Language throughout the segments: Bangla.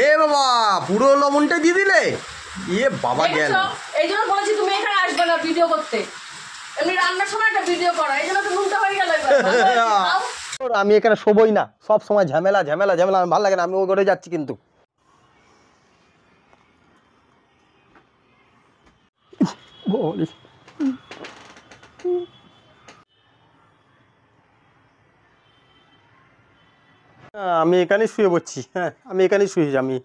এ বাবা পুরো লবণটা দিয়ে দিলে। ইয়ে বাবা গেল। এই জন্য বলেছি তুমি এখানে আসবে না ভিডিও করতে, এমনি রান্নার সময় একটা ভিডিও করো, এই জন্য তো নুনটা হয়ে গেল। আমি এখানে শোবই না, সব সময় ঝামেলা ঝামেলা ঝামেলা, আমার ভালো লাগে না, আমি ওই ঘরে যাচ্ছি কিন্তু। আমি এখানে শুয়ে পড়ছি। হ্যাঁ আমি এখানে শুয়েছি আমি।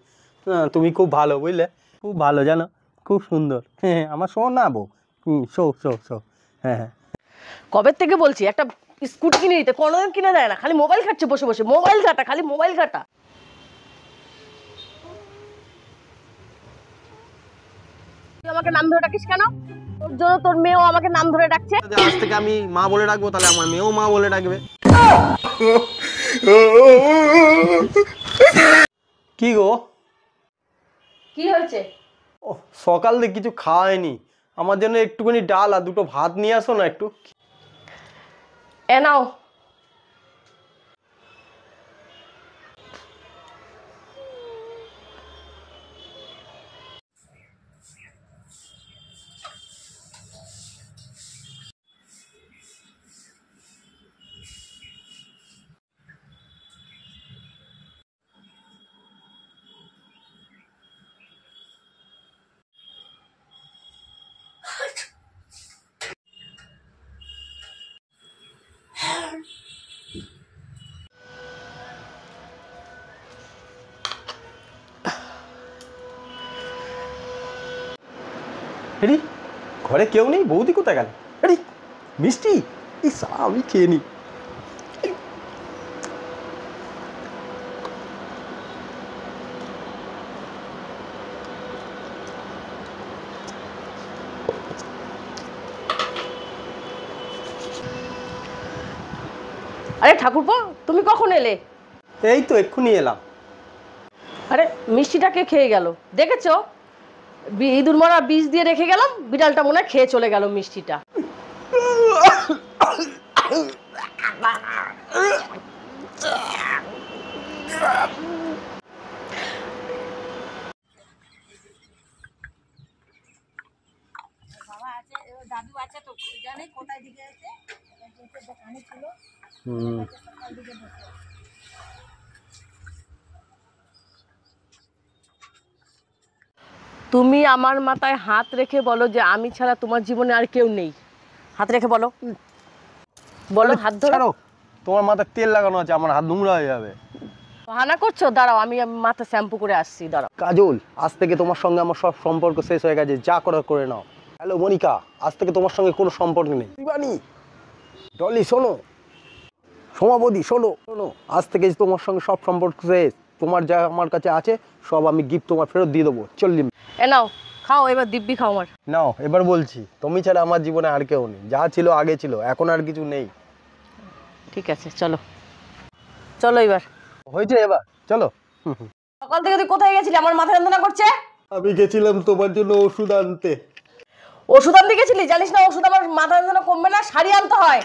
তুমি খুব ভালো বুঝলে, খুব ভালো জানো, খুব সুন্দর। হ্যাঁ আমার শো না বউ, শো শো শো। হ্যাঁ হ্যাঁ কবে থেকে বলছি একটা স্কুটি কিনে দিতে, কোনোদিন কিনে দেয় না, খালি মোবাইল ঘাটছে বসে বসে, মোবাইল ঘাটা, খালি মোবাইল ঘাটা। তুই আমাকে নাম ধরে ডাকিস কেন? তোর জন্য তোর মেয়েও আমাকে নাম ধরে ডাকছে। আজ থেকে আমি মা বলে ডাকবো, তাহলে আমার মেয়েও মা বলে ডাকবে। কি গো কি হয়েছে? ও সকাল থেকে কিছু খাওয়ায়নি, আমার জন্য একটুখানি ডাল আর দুটো ভাত নিয়ে আসো না একটু। এ নাও। এরি ঘরে কেউ নেই, বৌদি কোথায় গেল? এরি মিষ্টি, ইস আমি খেয়ে নি। আরে ঠাকুরপো, তুমি কখন এলে? এই তো এক্ষুনি এলাম। আরে মিষ্টিটাকে খেয়ে গেল, দেখেছো? ইঁদুর মারা বীজ দিয়ে রেখে গেলাম, বিড়ালটা মনে হয় খেয়ে চলে গেল মিষ্টিটা। দাদু আছে তো জানে কোথায় দিকে আছে, দোকানে ছিল। তুমি আমার মাথায় হাত রেখে বলো যে আমি ছাড়া তোমার জীবনে আর কেউ নেই। হাত রেখে বলো, বলো হাত ধরো। তোমার মাথায় তেল লাগানো আছে, আমার হাত নোংরা হয়ে যাবে। বাহানা করছো? দাঁড়াও আমি মাথা শ্যাম্পু করে আসছি, দাঁড়াও। কাজল আজ থেকে তোমার সঙ্গে আমার সব সম্পর্ক শেষ হয়ে গেছে, যা করার করে নাও। হ্যালো মনিকা, আজ থেকে তোমার সঙ্গে কোনো সম্পর্ক নেই। শিবানী, ডলি শোনো, সোমাবতী শোনো শোনো, আজ থেকে তোমার সঙ্গে সব সম্পর্ক শেষ। তোমার যা আমার কাছে আছে সব আমি গিফট তোমার ফেরত দিয়ে দেবো। চললি এ নাও খাও, এবার দিব্যি খাও। আমার নাও এবার বলছি, তুমি ছাড়া আমার জীবনে আর কেউ নেই, যা ছিল আগে ছিল, এখন আর কিছু নেই। ঠিক আছে চলো, চলো এবার হয়েছে, এবার চলো। সকাল থেকে তুই কোথায় গেছিলি? আমার মাথা যন্ত্রণা করছে। আমি গেছিলাম তোমার জন্য ওষুধ আনতে। ওষুধ আনতে গেছিলি? জানিস না ওষুধ আমার মাথা যন্ত্রণা কমবে না, শাড়ি আনতে হয়।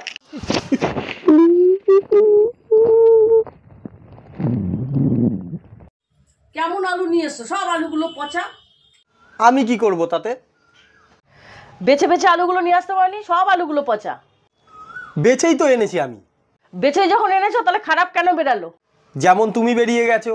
কেমন আলু নিয়ে এসছো? সব আলুগুলো পচা। আমি কি করব তাতে? বেছে বেছে আলুগুলো নিয়ে আসতে পারিনি, সব আলুগুলো পচা। বেছেই তো এনেছি আমি। বেছে যখন এনেছো তাহলে খারাপ কেন বেরালো? যেমন তুমি বেরিয়ে গেছো।